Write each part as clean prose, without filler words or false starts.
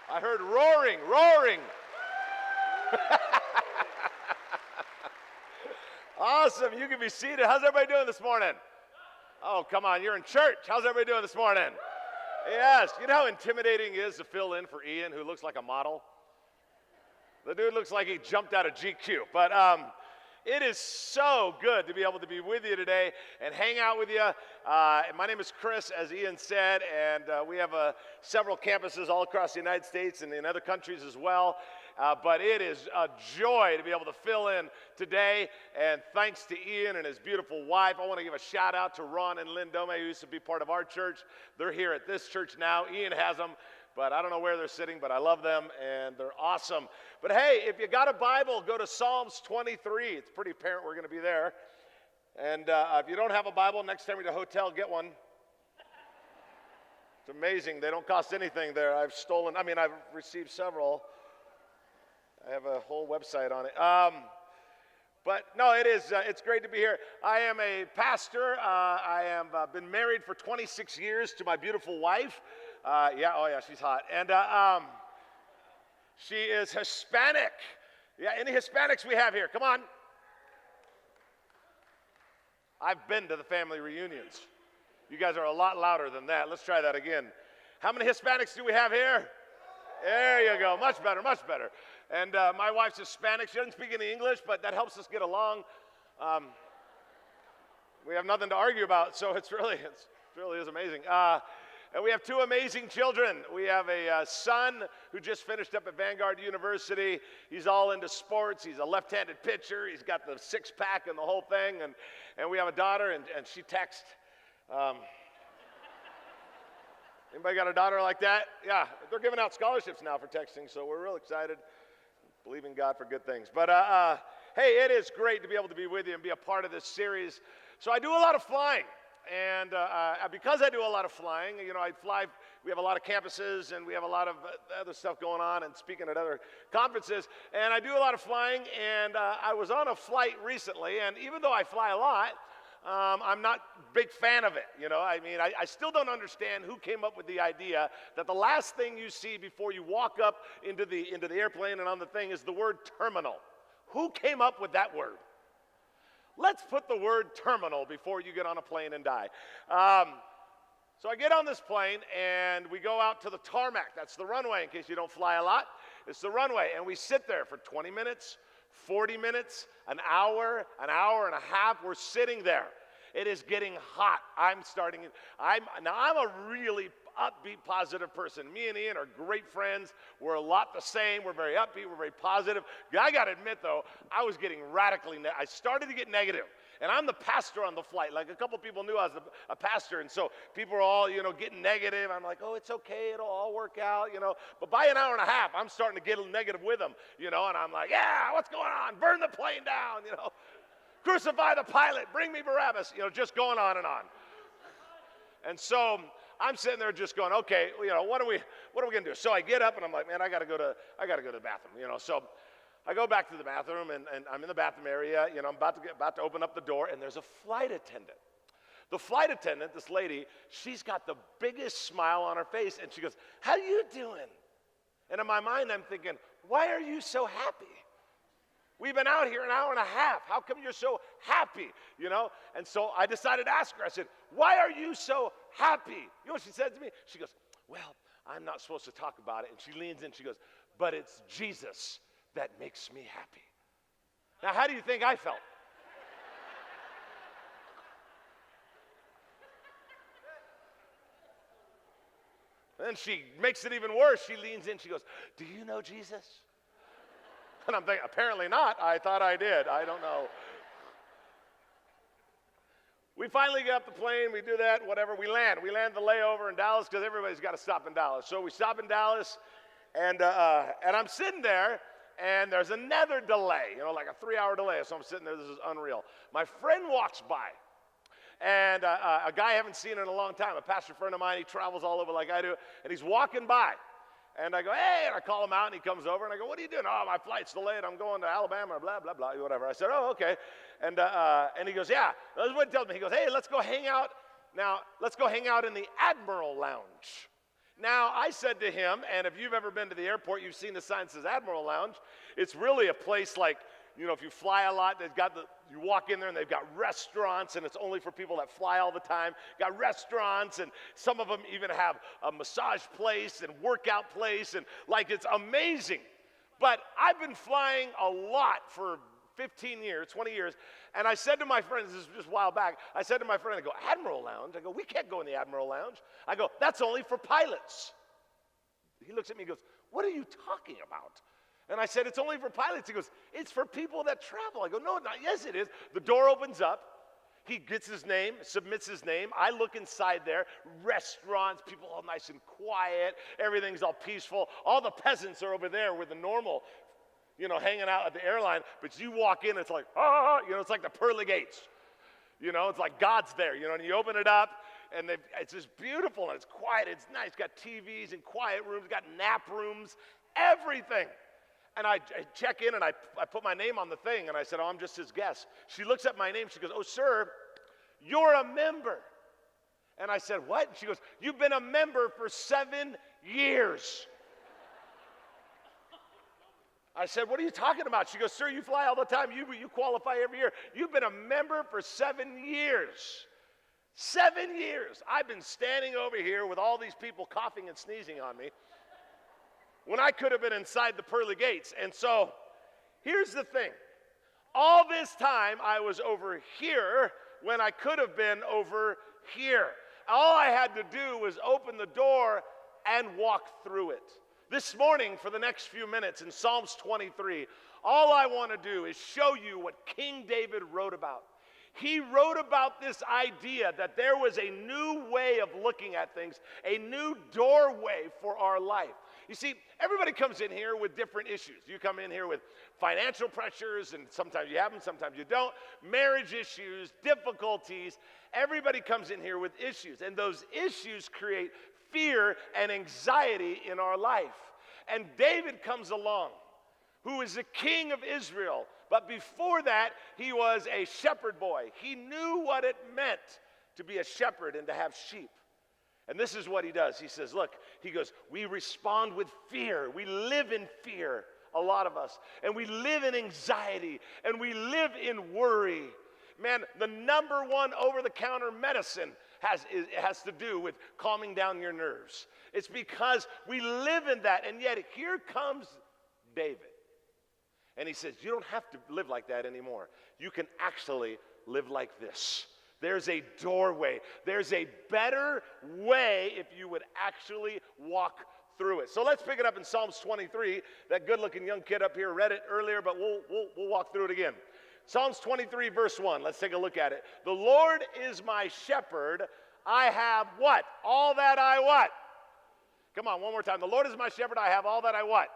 I heard roaring, roaring. Awesome. You can be seated. How's everybody doing this morning? Oh, come on. You're in church. How's everybody doing this morning? Yes. You know how intimidating it is to fill in for Ian, who looks like a model? The dude looks like he jumped out of GQ. But it is so good to be able to be with you today and hang out with you. My name is Chris, as Ian said, and we have several campuses all across the United States and in other countries as well. But it is a joy to be able to fill in today, and thanks to Ian and his beautiful wife. I want to give a shout out to Ron and Lynn Dome, who used to be part of our church. They're here at this church now. Ian has them, but I don't know where they're sitting, but I love them, and they're awesome. But hey, if you got a Bible, go to Psalms 23. It's pretty apparent we're going to be there. And if you don't have a Bible, next time you're at a hotel, get one. It's amazing. They don't cost anything there. I've received several. I have a whole website on it. But no, it's great to be here. I am a pastor. I have been married for 26 years to my beautiful wife. Yeah, she's hot. And she is Hispanic. Yeah, any Hispanics we have here? Come on. I've been to the family reunions. You guys are a lot louder than that. Let's try that again. How many Hispanics do we have here? There you go. Much better, much better. And my wife's Hispanic. She doesn't speak any English, but that helps us get along. We have nothing to argue about, so it really is amazing. And we have two amazing children. We have a son who just finished up at Vanguard University. He's all into sports. He's a left-handed pitcher. He's got the six-pack and the whole thing. And we have a daughter, and she texts. Anybody got a daughter like that? Yeah, they're giving out scholarships now for texting, so we're real excited. Believe in God for good things. But hey, it is great to be able to be with you and be a part of this series. So I do a lot of flying. And because I do a lot of flying, I fly. We have a lot of campuses, and we have a lot of other stuff going on and speaking at other conferences. And I do a lot of flying, and I was on a flight recently, and even though I fly a lot, I'm not a big fan of it. I still don't understand who came up with the idea that the last thing you see before you walk up into the airplane and on the thing is the word terminal. Who came up with that word? Let's put the word terminal before you get on a plane and die. So I get on this plane, and we go out to the tarmac. That's the runway, in case you don't fly a lot. It's the runway, and we sit there for 20 minutes, 40 minutes, an hour and a half. We're sitting there. It is getting hot. I'm a really upbeat, positive person. Me and Ian are great friends. We're a lot the same. We're very upbeat. We're very positive. I got to admit, though, I was getting I started to get negative. And I'm the pastor on the flight. Like, a couple people knew I was a pastor, and so people are all, getting negative. I'm like, oh, it's okay. It'll all work out, But by an hour and a half, I'm starting to get a little negative with them, and I'm like, yeah, what's going on? Burn the plane down, Crucify the pilot. Bring me Barabbas, just going on and on. And so I'm sitting there just going, okay, what are we going to do? So I get up, and I'm like, man, I got to go to the bathroom, So I go back to the bathroom, and I'm in the bathroom area. I'm about to open up the door, and there's a flight attendant. The flight attendant, this lady, she's got the biggest smile on her face, and she goes, how you doing? And in my mind, I'm thinking, why are you so happy? We've been out here an hour and a half. How come you're so happy? And so I decided to ask her. I said, why are you so happy? You know what she said to me? She goes, well, I'm not supposed to talk about it. And she leans in. She goes, but it's Jesus that makes me happy. Now, how do you think I felt? Then she makes it even worse. She leans in. She goes, do you know Jesus? And I'm thinking, apparently not. I thought I did. I don't know. We finally get up the plane. We do that, whatever. We land. We land the layover in Dallas because everybody's got to stop in Dallas. So we stop in Dallas, and I'm sitting there, and there's another delay, like a 3-hour delay. So I'm sitting there. This is unreal. My friend walks by, and a guy I haven't seen in a long time, a pastor friend of mine. He travels all over like I do, and he's walking by. And I go, hey, and I call him out, and he comes over, and I go, what are you doing? Oh, my flight's delayed. I'm going to Alabama, blah, blah, blah, whatever. I said, oh, okay. And he goes, yeah. That's what he tells me. He goes, hey, let's go hang out. Now, let's go hang out in the Admiral Lounge. Now, I said to him, and if you've ever been to the airport, you've seen the sign that says Admiral Lounge. It's really a place like, if you fly a lot, you walk in there and they've got restaurants, and it's only for people that fly all the time. Got restaurants, and some of them even have a massage place and workout place, and it's amazing. But I've been flying a lot for 15 years, 20 years, and I said to my friends, this was just a while back, I said to my friend, I go, Admiral Lounge? I go, we can't go in the Admiral Lounge. I go, that's only for pilots. He looks at me and goes, what are you talking about? And I said, it's only for pilots. He goes, it's for people that travel. I go, no, not. Yes, it is. The door opens up. He gets his name, submits his name. I look inside there, restaurants, people all nice and quiet. Everything's all peaceful. All the peasants are over there with the normal, hanging out at the airline. But you walk in, it's like, it's like the pearly gates. It's like God's there, and you open it up, and it's just beautiful, and it's quiet, it's nice. Got TVs and quiet rooms, got nap rooms, everything. And I check in, and I put my name on the thing, and I said, I'm just his guest. She looks at my name. She goes, oh, sir, you're a member. And I said, what? And she goes, you've been a member for 7 years. I said, what are you talking about? She goes, sir, you fly all the time. You qualify every year. You've been a member for 7 years. 7 years. I've been standing over here with all these people coughing and sneezing on me, when I could have been inside the pearly gates. And so, here's the thing. All this time, I was over here when I could have been over here. All I had to do was open the door and walk through it. This morning, for the next few minutes, in Psalms 23, all I want to do is show you what King David wrote about. He wrote about this idea that there was a new way of looking at things, a new doorway for our life. You see, everybody comes in here with different issues. You come in here with financial pressures, and sometimes you have them, sometimes you don't. Marriage issues, difficulties. Everybody comes in here with issues, and those issues create fear and anxiety in our life. And David comes along, who is the king of Israel. But before that, he was a shepherd boy. He knew what it meant to be a shepherd and to have sheep. And this is what he does. He says, look, he goes, we respond with fear. We live in fear, a lot of us. And we live in anxiety. And we live in worry. Man, the number one over-the-counter medicine has to do with calming down your nerves. It's because we live in that. And yet here comes David. And he says, you don't have to live like that anymore. You can actually live like this. There's a doorway. There's a better way if you would actually walk through it. So let's pick it up in Psalms 23. That good-looking young kid up here read it earlier, but we'll walk through it again. Psalms 23, verse 1. Let's take a look at it. The Lord is my shepherd. I have what? All that I what? Come on, one more time. The Lord is my shepherd. I have all that I what?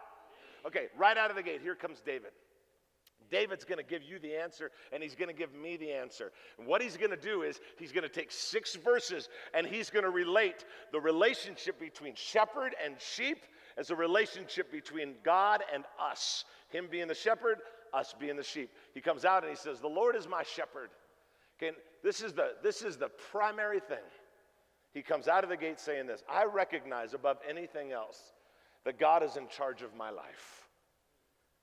Okay, right out of the gate, here comes David. David's going to give you the answer, and he's going to give me the answer. And what he's going to do is he's going to take 6 verses, and he's going to relate the relationship between shepherd and sheep as a relationship between God and us. Him being the shepherd, us being the sheep. He comes out and he says, the Lord is my shepherd. Okay, this is the primary thing. He comes out of the gate saying this, I recognize above anything else that God is in charge of my life,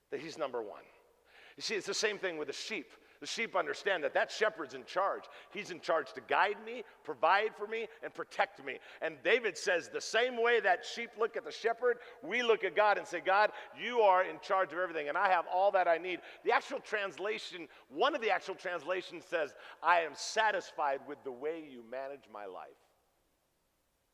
that he's number one. You see, it's the same thing with the sheep. The sheep understand that shepherd's in charge. He's in charge to guide me, provide for me, and protect me. And David says the same way that sheep look at the shepherd, we look at God and say, God, you are in charge of everything, and I have all that I need. The actual translation, one of the actual translations says, I am satisfied with the way you manage my life.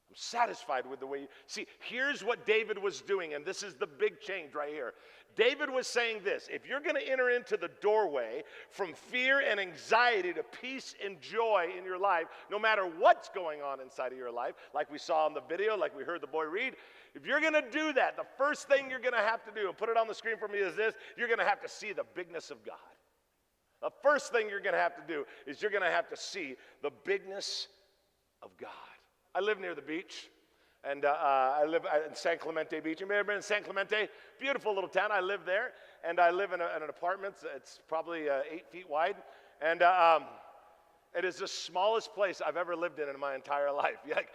I'm satisfied with the way you... See, here's what David was doing, and this is the big change right here. David was saying this, if you're going to enter into the doorway from fear and anxiety to peace and joy in your life, no matter what's going on inside of your life, like we saw in the video, like we heard the boy read, if you're going to do that, the first thing you're going to have to do, and put it on the screen for me, is this, you're going to have to see the bigness of God. The first thing you're going to have to do is you're going to have to see the bigness of God. I live near the beach, and I live in San Clemente Beach. You may have been in San Clemente, beautiful little town. I live there, and I live in an apartment. It's probably 8 feet wide, and It is the smallest place I've ever lived in my entire life. Like,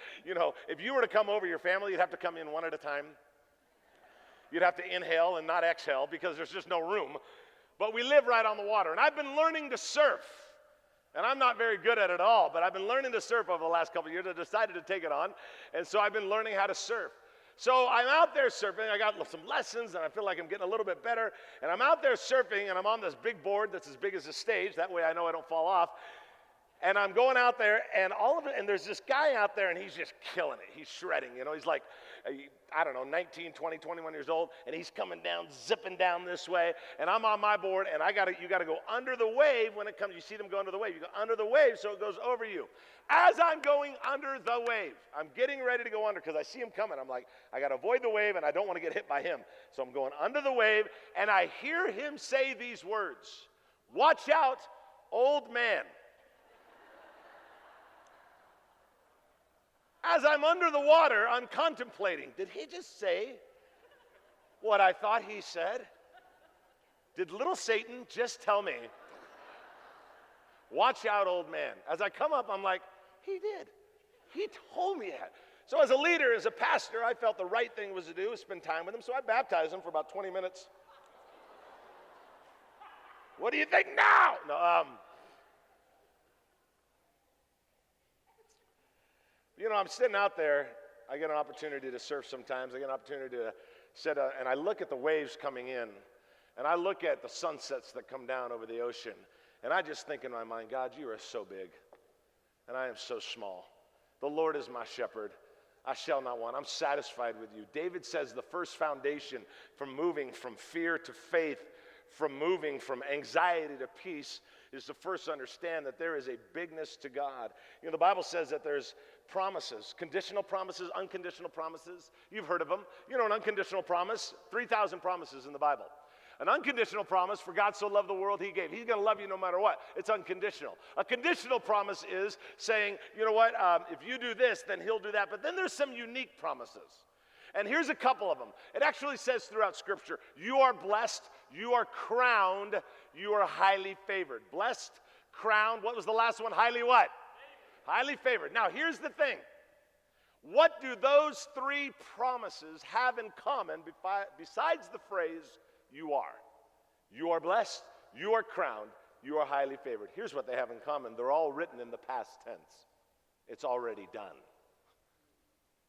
if you were to come over your family, you'd have to come in one at a time. You'd have to inhale and not exhale because there's just no room. But we live right on the water. And I've been learning to surf. And I'm not very good at it all, but I've been learning to surf over the last couple of years. I decided to take it on. And so I've been learning how to surf. So I'm out there surfing. I got some lessons, and I feel like I'm getting a little bit better. And I'm out there surfing, and I'm on this big board that's as big as a stage. That way I know I don't fall off. And I'm going out there, and there's this guy out there, and he's just killing it. He's shredding, He's like, 19, 20, 21 years old, and he's coming down, zipping down this way, and I'm on my board, and you got to go under the wave when it comes. You see them go under the wave. You go under the wave so it goes over you. As I'm going under the wave, I'm getting ready to go under because I see him coming. I'm like, I got to avoid the wave, and I don't want to get hit by him. So I'm going under the wave, and I hear him say these words, "Watch out, old man." As I'm under the water, I'm contemplating, did he just say what I thought he said? Did little Satan just tell me, "Watch out, old man"? As I come up, I'm like, he did. He told me that. So as a leader, as a pastor, I felt the right thing was to do was spend time with him, so I baptized him for about 20 minutes. What do you think now? No, I'm sitting out there. I get an opportunity to surf sometimes. I get an opportunity to sit, and I look at the waves coming in, and I look at the sunsets that come down over the ocean, and I just think in my mind, God, you are so big, and I am so small. The Lord is my shepherd. I shall not want. I'm satisfied with you. David says the first foundation from moving from fear to faith, from moving from anxiety to peace, is to first understand that there is a bigness to God. The Bible says that there's promises, conditional promises, unconditional promises. You've heard of them. An unconditional promise, 3,000 promises in the Bible. An unconditional promise, for God so loved the world he gave. He's going to love you no matter what. It's unconditional. A conditional promise is saying, if you do this, then he'll do that. But then there's some unique promises. And here's a couple of them. It actually says throughout Scripture, you are blessed, you are crowned, you are highly favored. Blessed, crowned, what was the last one? Highly what? Highly favored. Now, here's the thing. What do those three promises have in common besides the phrase, you are? You are blessed, you are crowned, you are highly favored. Here's what they have in common. They're all written in the past tense. It's already done.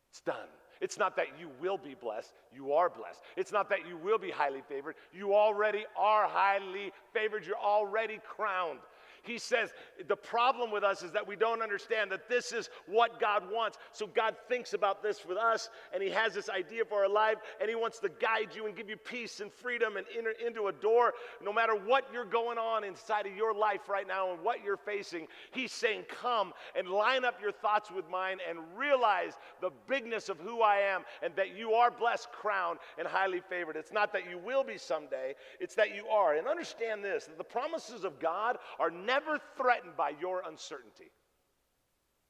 It's done. It's not that you will be blessed, you are blessed. It's not that you will be highly favored, you already are highly favored, you're already crowned. He says the problem with us is that we don't understand that this is what God wants. So God thinks about this with us, and he has this idea for our life, and he wants to guide you and give you peace and freedom and enter into a door. No matter what you're going on inside of your life right now and what you're facing, he's saying, come and line up your thoughts with mine and realize the bigness of who I am and that you are blessed, crowned, and highly favored. It's not that you will be someday, it's that you are. And understand this, that the promises of God are never threatened by your uncertainty.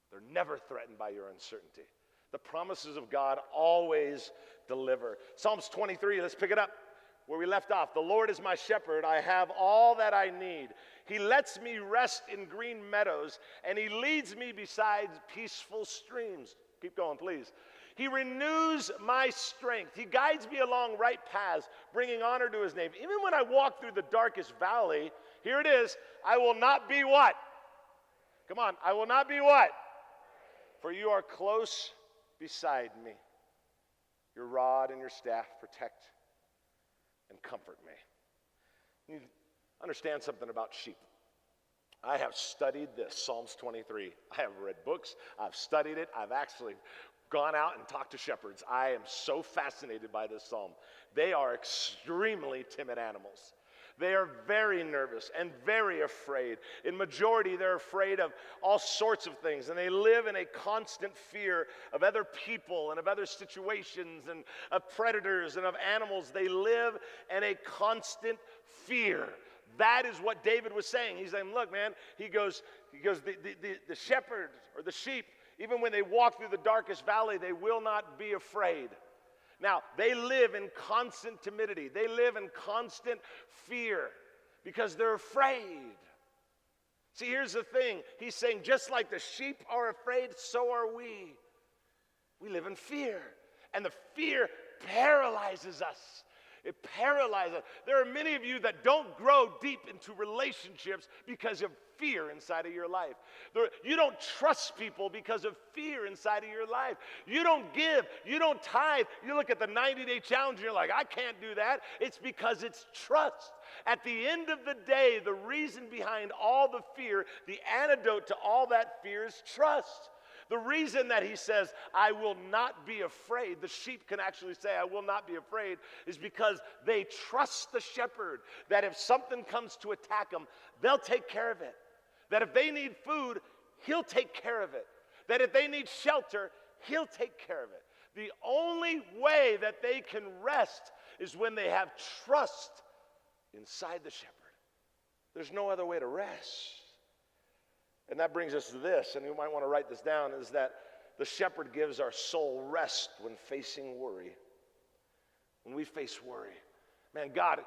They're never threatened by your uncertainty. The promises of God always deliver. Psalms 23, let's pick it up where we left off. The Lord is my shepherd, I have all that I need. He lets me rest in green meadows, and he leads me beside peaceful streams. Keep going, please. He renews my strength. He guides me along right paths, bringing honor to his name. Even when I walk through the darkest valley, here it is, I will not be what? Come on, I will not be what? For you are close beside me. Your rod and your staff protect and comfort me. You understand something about sheep. I have studied this, Psalms 23. I have read books, I've studied it, I've actually gone out and talked to shepherds. I am so fascinated by this psalm. They are extremely timid animals. They are very nervous and very afraid. In majority, they're afraid of all sorts of things, and they live in a constant fear of other people and of other situations and of predators and of animals. They live in a constant fear. That is what David was saying. He's saying, look, man, he goes, the shepherd or the sheep, even when they walk through the darkest valley, they will not be afraid. Now, they live in constant timidity. They live in constant fear because they're afraid. See, here's the thing. He's saying, just like the sheep are afraid, so are we. We live in fear. And the fear paralyzes us. It paralyzes us. There are many of you that don't grow deep into relationships because of fear inside of your life. You don't trust people because of fear inside of your life. You don't give. You don't tithe. You look at the 90-day challenge and you're like, I can't do that. It's because it's trust. At the end of the day, the reason behind all the fear, the antidote to all that fear is trust. The reason that he says, I will not be afraid, the sheep can actually say, I will not be afraid, is because they trust the shepherd, that if something comes to attack them, they'll take care of it. That if they need food, he'll take care of it. That if they need shelter, he'll take care of it. The only way that they can rest is when they have trust inside the shepherd. There's no other way to rest. And that brings us to this, and you might want to write this down, is that the shepherd gives our soul rest when facing worry. When we face worry. Man, God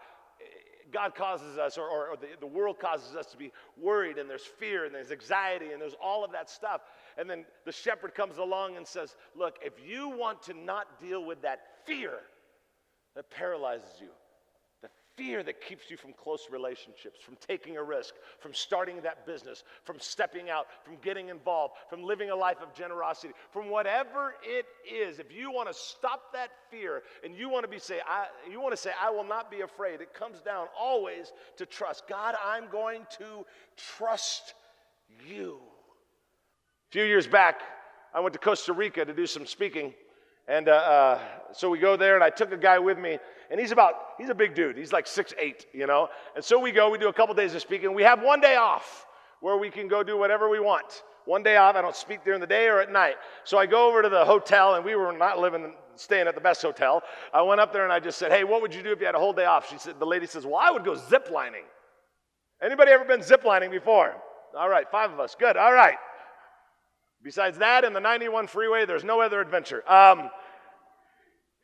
causes us, or the world causes us to be worried, and there's fear, and there's anxiety, and there's all of that stuff. And then the shepherd comes along and says, look, if you want to not deal with that fear that paralyzes you, the fear that keeps you from close relationships, from taking a risk, from starting that business, from stepping out, from getting involved, from living a life of generosity, from whatever it is, if you want to stop that fear and you want to say, I will not be afraid, it comes down always to trust. God, I'm going to trust you. A few years back, I went to Costa Rica to do some speaking. And so we go there, and I took a guy with me, and he's a big dude. He's like 6'8", you know. And so we do a couple days of speaking. We have one day off where we can go do whatever we want. One day off. I don't speak during the day or at night. So I go over to the hotel, and we were not staying at the best hotel. I went up there, and I just said, hey, what would you do if you had a whole day off? The lady says, well, I would go zip-lining. Anybody ever been zip-lining before? All right, 5 of us. Good, all right. Besides that, in the 91 freeway, there's no other adventure.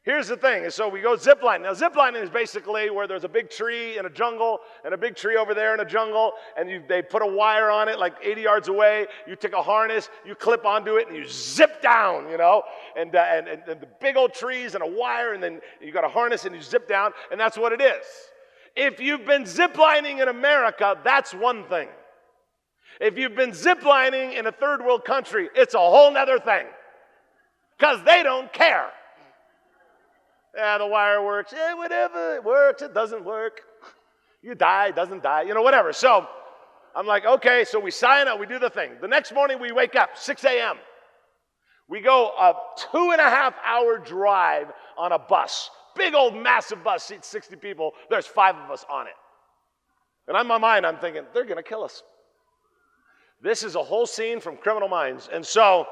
Here's the thing. So we go ziplining. Now, ziplining is basically where there's a big tree in a jungle and a big tree over there in a jungle, and they put a wire on it like 80 yards away. You take a harness, you clip onto it, and you zip down, you know, and the big old trees and a wire, and then you got a harness and you zip down, and that's what it is. If you've been ziplining in America, that's one thing. If you've been ziplining in a third world country, it's a whole nother thing. Because they don't care. Yeah, the wire works. Yeah, whatever. It works. It doesn't work. You die. It doesn't die. You know, whatever. So I'm like, okay. So we sign up. We do the thing. The next morning we wake up, 6 a.m. We go a 2.5-hour drive on a bus. Big old massive bus, seats 60 people. There's 5 of us on it. And in my mind, I'm thinking, they're going to kill us. This is a whole scene from Criminal Minds. And so,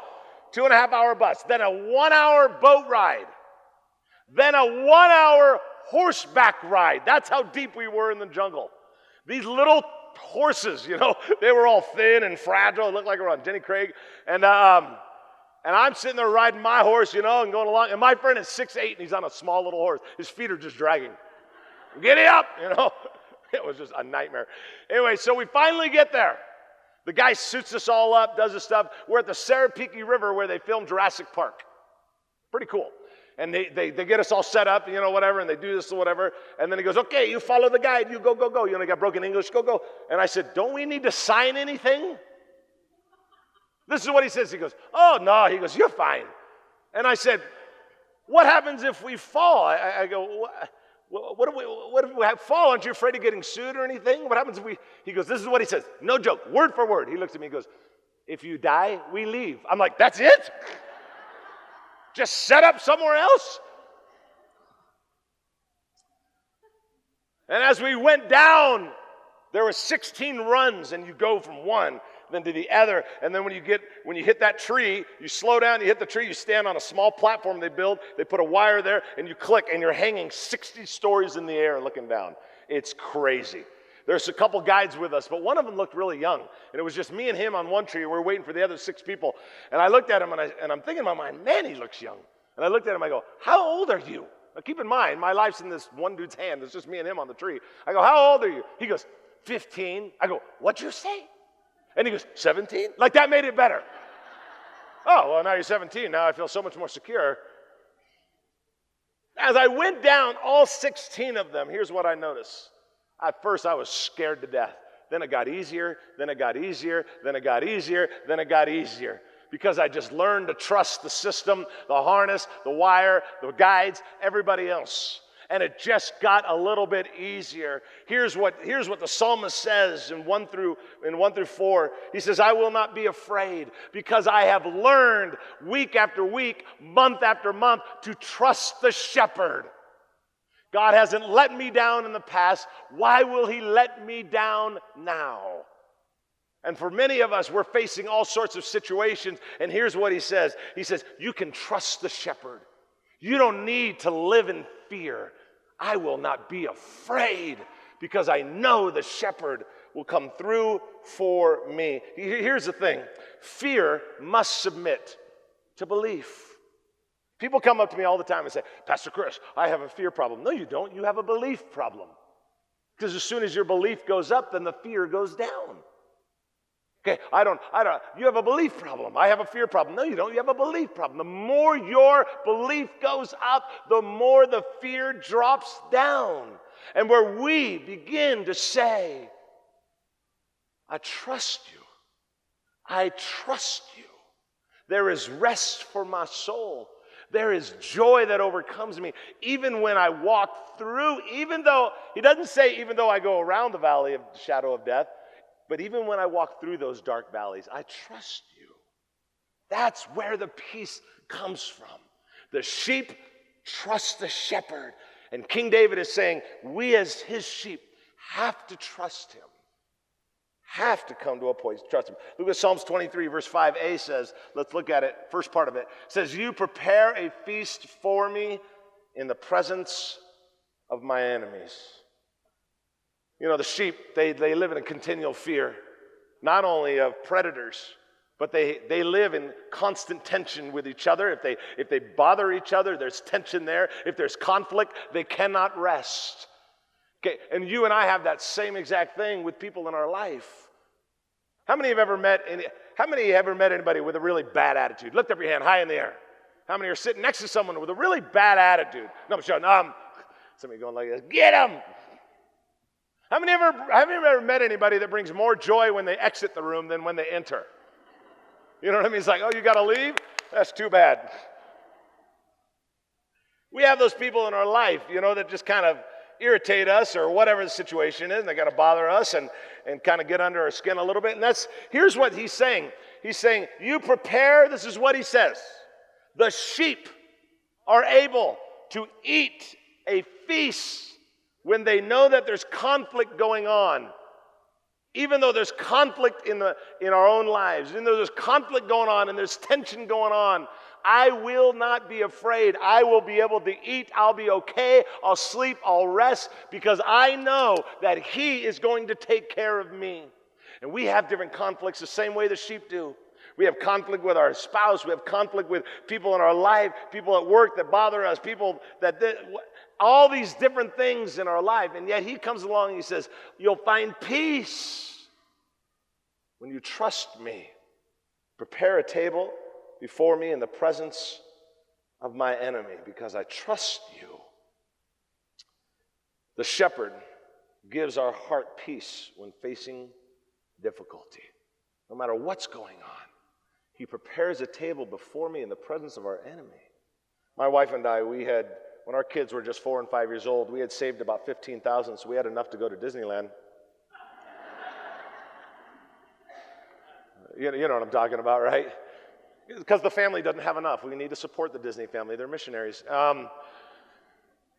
2.5-hour bus, then a 1-hour boat ride, then a 1-hour horseback ride. That's how deep we were in the jungle. These little horses, you know, they were all thin and fragile. It looked like we were on Jenny Craig. And I'm sitting there riding my horse, you know, and going along. And my friend is 6'8", and he's on a small little horse. His feet are just dragging. Giddy up, you know. It was just a nightmare. Anyway, so we finally get there. The guy suits us all up, does his stuff. We're at the Sarapiqui River where they filmed Jurassic Park. Pretty cool. And they get us all set up, you know, whatever, and they do this or whatever. And then he goes, okay, you follow the guide. You go. You know, got broken English. Go. And I said, don't we need to sign anything? This is what he says. He goes, oh, no. He goes, you're fine. And I said, what happens if we fall? I go, what if we fall? Aren't you afraid of getting sued or anything? What happens if we... He goes, this is what he says. No joke, word for word. He looks at me and goes, if you die, we leave. I'm like, that's it? Just set up somewhere else? And as we went down, there were 16 runs, and you go from one then to the other, and then when you hit that tree, you slow down, you hit the tree, you stand on a small platform they build, they put a wire there, and you click, and you're hanging 60 stories in the air looking down. It's crazy. There's a couple guides with us, but one of them looked really young, and it was just me and him on one tree, and we were waiting for the other 6 people, and I looked at him, and I'm thinking in my mind, man, he looks young. And I looked at him, I go, how old are you? Now keep in mind, my life's in this one dude's hand, it's just me and him on the tree. I go, how old are you? He goes, 15. I go, what'd you say? And he goes, 17? Like that made it better. Oh, well, now you're 17. Now I feel so much more secure. As I went down all 16 of them, here's what I noticed. At first, I was scared to death. Then it got easier, then it got easier, then it got easier, then it got easier. Because I just learned to trust the system, the harness, the wire, the guides, everybody else. And it just got a little bit easier. Here's what the psalmist says in 1 through 4. He says, I will not be afraid because I have learned week after week, month after month to trust the shepherd. God hasn't let me down in the past. Why will he let me down now? And for many of us, we're facing all sorts of situations. And here's what he says. He says, you can trust the shepherd. You don't need to live in fear. I will not be afraid because I know the shepherd will come through for me. Here's the thing. Fear must submit to belief. People come up to me all the time and say, Pastor Chris, I have a fear problem. No, you don't. You have a belief problem. Because as soon as your belief goes up, then the fear goes down. Okay, I don't, you have a belief problem. I have a fear problem. No, you don't. You have a belief problem. The more your belief goes up, the more the fear drops down. And where we begin to say, I trust you. I trust you. There is rest for my soul. There is joy that overcomes me. Even when I walk through, even though, he doesn't say even though I go around the valley of the shadow of death, but even when I walk through those dark valleys, I trust you. That's where the peace comes from. The sheep trust the shepherd. And King David is saying, we as his sheep have to trust him. Have to come to a point to trust him. Look at Psalms 23, verse 5a says, let's look at it, first part of it. It says, you prepare a feast for me in the presence of my enemies. You know, the sheep, they live in a continual fear, not only of predators, but they live in constant tension with each other. If they bother each other, there's tension there. If there's conflict, they cannot rest. Okay, and you and I have that same exact thing with people in our life. How many have ever met anybody with a really bad attitude? Lift up your hand high in the air. How many are sitting next to someone with a really bad attitude? No, I'm sure. Some of you going like this, get them! Have you ever met anybody that brings more joy when they exit the room than when they enter? You know what I mean? It's like, oh, you got to leave? That's too bad. We have those people in our life, you know, that just kind of irritate us or whatever the situation is, and they got to bother us and kind of get under our skin a little bit. And here's what he's saying. He's saying, you prepare, this is what he says. The sheep are able to eat a feast when they know that there's conflict going on. Even though there's conflict in our own lives, even though there's conflict going on and there's tension going on, I will not be afraid. I will be able to eat. I'll be okay. I'll sleep. I'll rest because I know that he is going to take care of me. And we have different conflicts the same way the sheep do. We have conflict with our spouse. We have conflict with people in our life, people at work that bother us, people all these different things in our life. And yet he comes along and he says, you'll find peace when you trust me. Prepare a table before me in the presence of my enemy because I trust you. The shepherd gives our heart peace when facing difficulty. No matter what's going on, he prepares a table before me in the presence of our enemy. My wife and I, when our kids were just 4 and 5 years old, we had saved about $15,000, so we had enough to go to Disneyland. You know what I'm talking about, right? Because the family doesn't have enough. We need to support the Disney family. They're missionaries.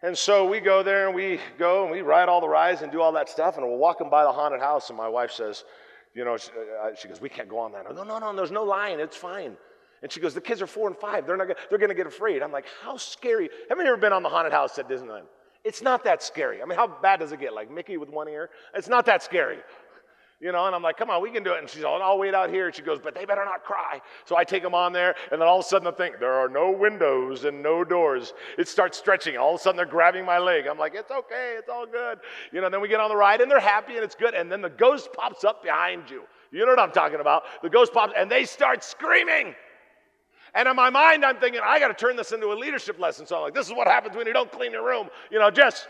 And so we go there, and we ride all the rides and do all that stuff, and we're walking by the haunted house, and my wife says, you know, she goes, we can't go on that. No, there's no line. It's fine. And she goes, the kids are 4 and 5. They're going to get afraid. I'm like, how scary? Haven't you ever been on the haunted house at Disneyland? It's not that scary. I mean, how bad does it get? Like Mickey with one ear? It's not that scary. You know, and I'm like, come on, we can do it. And she's all, I'll wait out here. And she goes, but they better not cry. So I take them on there, and then all of a sudden I think, there are no windows and no doors. It starts stretching. All of a sudden they're grabbing my leg. I'm like, it's okay, it's all good. You know, then we get on the ride, and they're happy, and it's good. And then the ghost pops up behind you. You know what I'm talking about. The ghost pops, and they start screaming. And in my mind, I'm thinking, I got to turn this into a leadership lesson. So I'm like, this is what happens when you don't clean your room. Just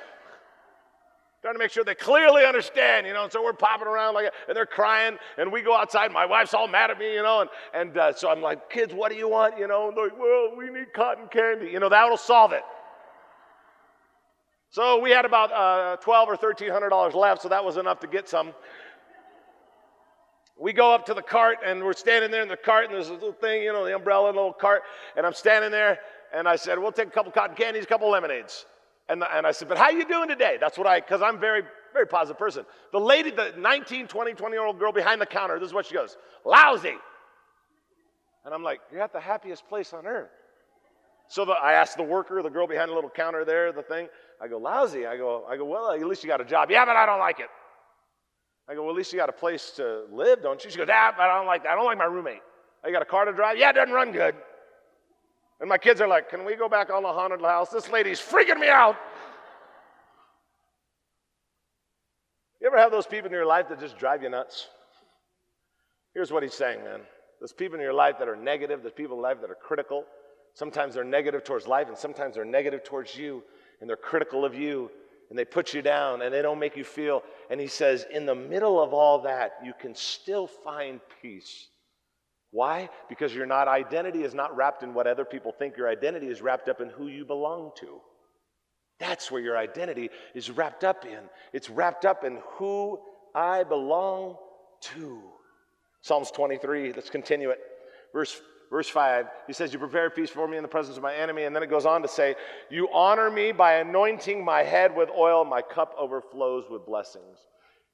trying to make sure they clearly understand, and so we're popping around like, and they're crying, and we go outside. My wife's all mad at me, and so I'm like, kids, what do you want? And they're like, well, we need cotton candy. That'll solve it. So we had about $1,200 or $1,300 left, so that was enough to get some. We go up to the cart, and we're standing there in the cart, and there's a little thing, the umbrella and the little cart, and I'm standing there, and I said, we'll take a couple cotton candies, a couple lemonades. And I said, but how you doing today? That's what because I'm very, very positive person. The lady, the 19, 20-year-old girl behind the counter, this is what she goes, lousy. And I'm like, you're at the happiest place on earth. So I asked the worker, the girl behind the little counter there, the thing, I go, lousy. I go, well, at least you got a job. Yeah, but I don't like it. I go, well, at least you got a place to live, don't you? She goes, yeah, but I don't like that. I don't like my roommate. You got a car to drive? Yeah, it doesn't run good. And my kids are like, can we go back on the haunted house? This lady's freaking me out. You ever have those people in your life that just drive you nuts? Here's what he's saying, man. There's people in your life that are negative. There's people in life that are critical. Sometimes they're negative towards life, and sometimes they're negative towards you, and they're critical of you, and they put you down, and they don't make you feel. And he says, in the middle of all that, you can still find peace. Why? Because your identity is not wrapped in what other people think. Your identity is wrapped up in who you belong to. That's where your identity is wrapped up in. It's wrapped up in who I belong to. Psalms 23, let's continue it. Verse 5, he says, you prepare a feast for me in the presence of my enemy. And then it goes on to say, you honor me by anointing my head with oil. My cup overflows with blessings.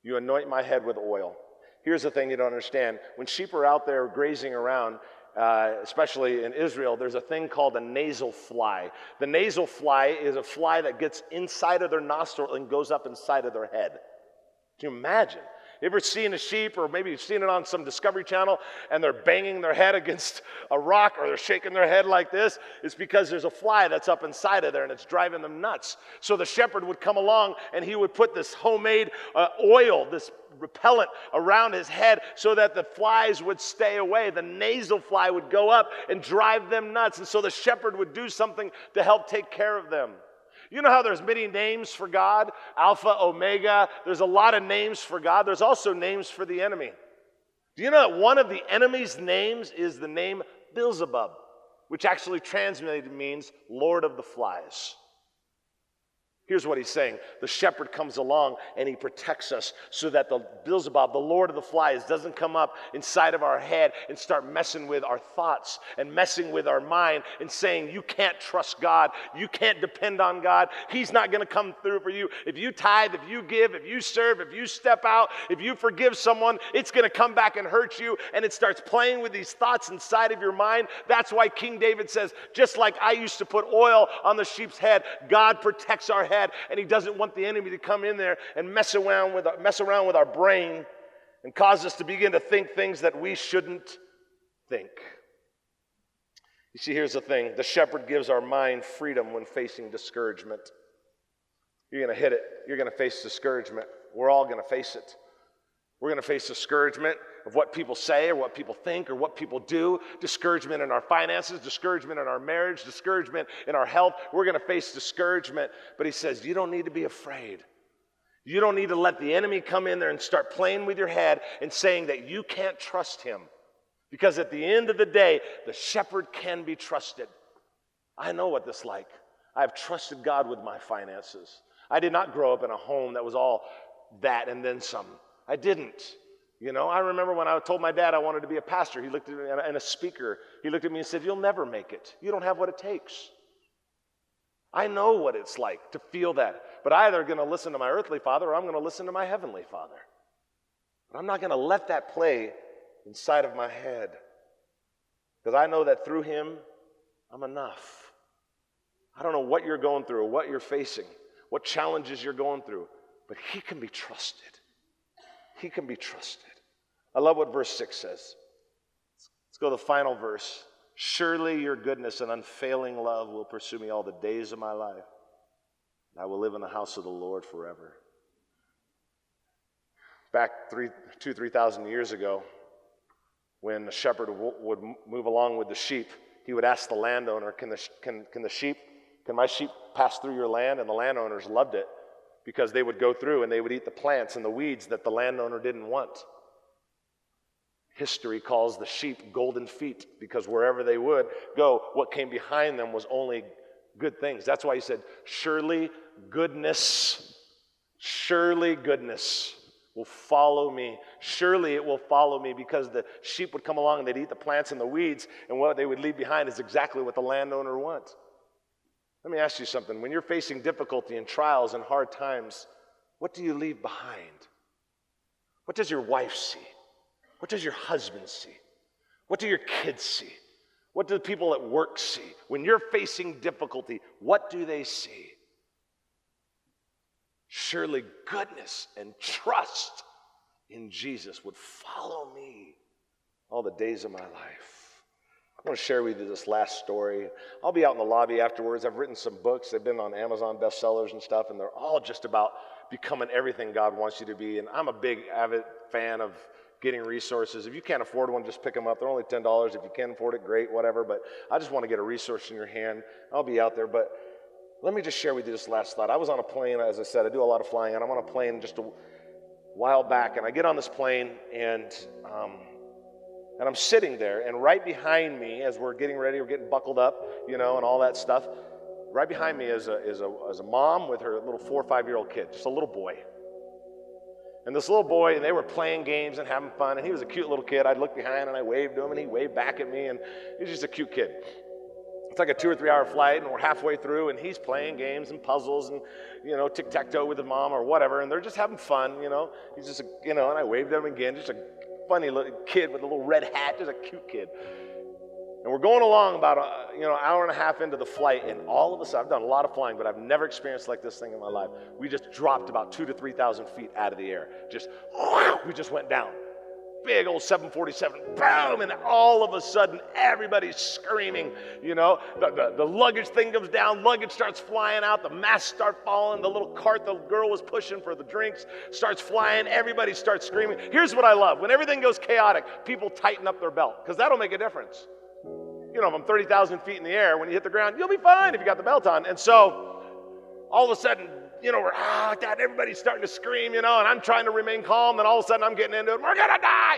You anoint my head with oil. Here's the thing you don't understand. When sheep are out there grazing around, especially in Israel, there's a thing called a nasal fly. The nasal fly is a fly that gets inside of their nostril and goes up inside of their head. Can you imagine? You ever seen a sheep, or maybe you've seen it on some Discovery Channel, and they're banging their head against a rock, or they're shaking their head like this? It's because there's a fly that's up inside of there, and it's driving them nuts. So the shepherd would come along, and he would put this homemade oil, this repellent around his head so that the flies would stay away. The nasal fly would go up and drive them nuts, and so the shepherd would do something to help take care of them. You know how there's many names for God? Alpha, Omega. There's a lot of names for God. There's also names for the enemy. Do you know that one of the enemy's names is the name Beelzebub, which actually translated means Lord of the Flies? Here's what he's saying. The shepherd comes along and he protects us so that the Beelzebub, the Lord of the Flies, doesn't come up inside of our head and start messing with our thoughts and messing with our mind and saying, you can't trust God. You can't depend on God. He's not going to come through for you. If you tithe, if you give, if you serve, if you step out, if you forgive someone, it's going to come back and hurt you. And it starts playing with these thoughts inside of your mind. That's why King David says, just like I used to put oil on the sheep's head, God protects our head. And he doesn't want the enemy to come in there and mess around with our brain and cause us to begin to think things that we shouldn't think. You see, here's the thing. The shepherd gives our mind freedom when facing discouragement. You're going to hit it. You're going to face discouragement. We're all going to face it. We're going to face discouragement of what people say or what people think or what people do, discouragement in our finances, discouragement in our marriage, discouragement in our health. We're going to face discouragement. But he says, you don't need to be afraid. You don't need to let the enemy come in there and start playing with your head and saying that you can't trust him. Because at the end of the day, the shepherd can be trusted. I know what this is like. I've trusted God with my finances. I did not grow up in a home that was all that and then some. I didn't. I remember when I told my dad I wanted to be a pastor, he looked at me and a speaker. He looked at me and said, you'll never make it. You don't have what it takes. I know what it's like to feel that. But I'm either going to listen to my earthly father or I'm going to listen to my heavenly father. But I'm not going to let that play inside of my head. Because I know that through him, I'm enough. I don't know what you're going through or what you're facing, what challenges you're going through, but he can be trusted. He can be trusted. I love what verse 6 says. Let's go to the final verse. Surely your goodness and unfailing love will pursue me all the days of my life. I will live in the house of the Lord forever. Back 3,000 years ago, when the shepherd would move along with the sheep, he would ask the landowner, can my sheep pass through your land? And the landowners loved it because they would go through and they would eat the plants and the weeds that the landowner didn't want. History calls the sheep golden feet because wherever they would go, what came behind them was only good things. That's why he said, surely goodness will follow me. Surely it will follow me, because the sheep would come along and they'd eat the plants and the weeds, and what they would leave behind is exactly what the landowner wants. Let me ask you something. When you're facing difficulty and trials and hard times, what do you leave behind? What does your wife see? What does your husband see? What do your kids see? What do the people at work see? When you're facing difficulty, what do they see? Surely goodness and trust in Jesus would follow me all the days of my life. I want to share with you this last story. I'll be out in the lobby afterwards. I've written some books. They've been on Amazon bestsellers and stuff, and they're all just about becoming everything God wants you to be. And I'm a big, avid fan of getting resources. If you can't afford one, just pick them up. They're only $10. If you can afford it, great, whatever. But I just want to get a resource in your hand. I'll be out there. But let me just share with you this last thought. I was on a plane, as I said. I do a lot of flying, and I'm on a plane just a while back. And I get on this plane, and I'm sitting there. And right behind me, as we're getting ready, we're getting buckled up, and all that stuff. Right behind me is a mom with her little 4 or 5-year-old kid, just a little boy. And this little boy, and they were playing games and having fun, and he was a cute little kid. I'd look behind and I waved to him, and he waved back at me, and he's just a cute kid. It's like a 2 or 3 hour flight, and we're halfway through, and he's playing games and puzzles and, tic-tac-toe with his mom or whatever, and they're just having fun, He's just, and I waved at him again, just a funny little kid with a little red hat, just a cute kid. And we're going along about hour and a half into the flight, and all of a sudden, I've done a lot of flying, but I've never experienced like this thing in my life. We just dropped about 2,000 to 3,000 feet out of the air. We just went down. Big old 747, boom, and all of a sudden, everybody's screaming, The luggage thing comes down, luggage starts flying out, the masks start falling, the little cart the girl was pushing for the drinks starts flying, everybody starts screaming. Here's what I love. When everything goes chaotic, people tighten up their belt, because that'll make a difference. If I'm 30,000 feet in the air, when you hit the ground, you'll be fine if you got the belt on. And so, all of a sudden, we're like that. Everybody's starting to scream, and I'm trying to remain calm. And all of a sudden, I'm getting into it. We're gonna die,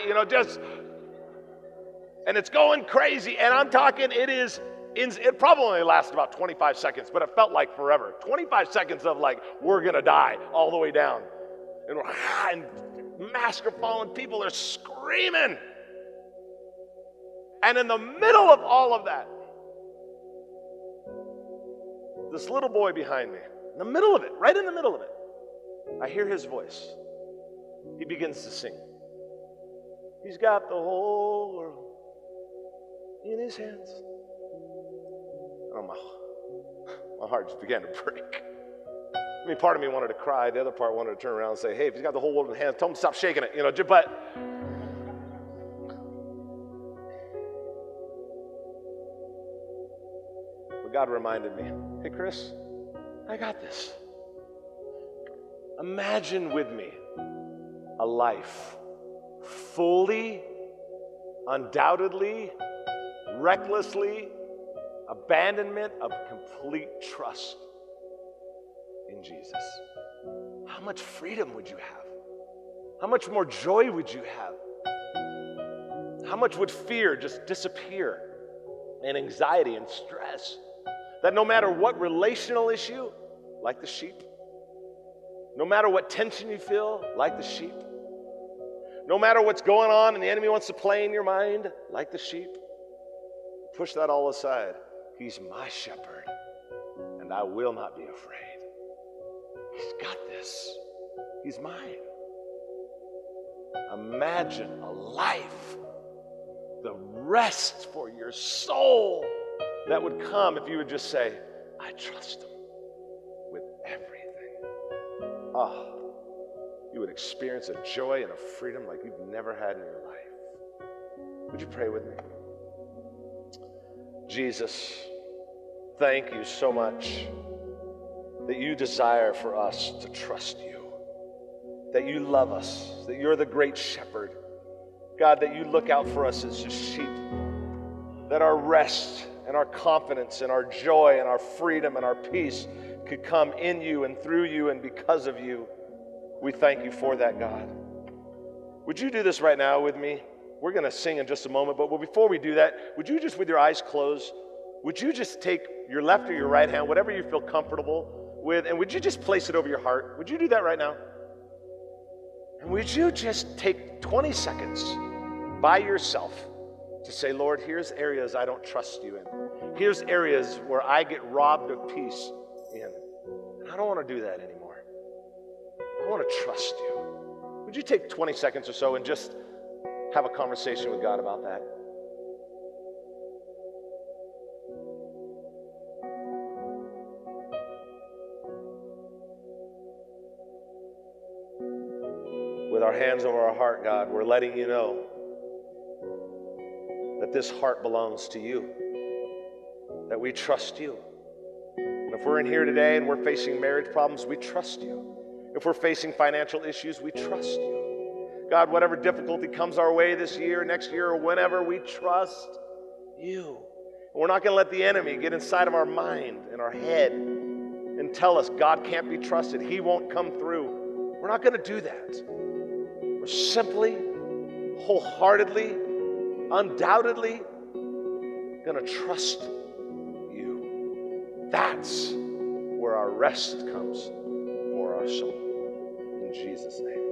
and it's going crazy. And I'm talking, it probably only lasted about 25 seconds, but it felt like forever. 25 seconds of like, we're gonna die all the way down, and masks are falling. People are screaming. And in the middle of all of that, this little boy behind me, in the middle of it, right in the middle of it, I hear his voice. He begins to sing. He's got the whole world in his hands. Oh, my heart just began to break. Part of me wanted to cry. The other part wanted to turn around and say, hey, if he's got the whole world in his hands, tell him to stop shaking it, but God reminded me, hey, Chris, I got this. Imagine with me a life fully, undoubtedly, recklessly, abandonment of complete trust in Jesus. How much freedom would you have? How much more joy would you have? How much would fear just disappear, and anxiety and stress? That no matter what relational issue, like the sheep, no matter what tension you feel, like the sheep, no matter what's going on and the enemy wants to play in your mind, like the sheep, push that all aside. He's my shepherd, and I will not be afraid. He's got this. He's mine. Imagine a life, the rest for your soul that would come if you would just say, I trust him with everything. You would experience a joy and a freedom like you've never had in your life. Would you pray with me? Jesus, thank you so much that you desire for us to trust you, that you love us, that you're the great shepherd, God, that you look out for us as just sheep, that our rest and our confidence and our joy and our freedom and our peace could come in you and through you and because of you. We thank you for that, God. Would you do this right now with me? We're going to sing in just a moment, but before we do that, would you just, with your eyes closed, would you just take your left or your right hand, whatever you feel comfortable with, and would you just place it over your heart? Would you do that right now? And would you just take 20 seconds by yourself to say, Lord, here's areas I don't trust you in. Here's areas where I get robbed of peace in. And I don't want to do that anymore. I want to trust you. Would you take 20 seconds or so and just have a conversation with God about that? With our hands over our heart, God, we're letting you know that this heart belongs to you, that we trust you. And if we're in here today and we're facing marriage problems, we trust you. If we're facing financial issues, we trust you. God, whatever difficulty comes our way this year, next year, or whenever, we trust you. And we're not going to let the enemy get inside of our mind and our head and tell us God can't be trusted. He won't come through. We're not going to do that. We're simply, wholeheartedly, undoubtedly going to trust you. That's where our rest comes for our soul. In Jesus' name.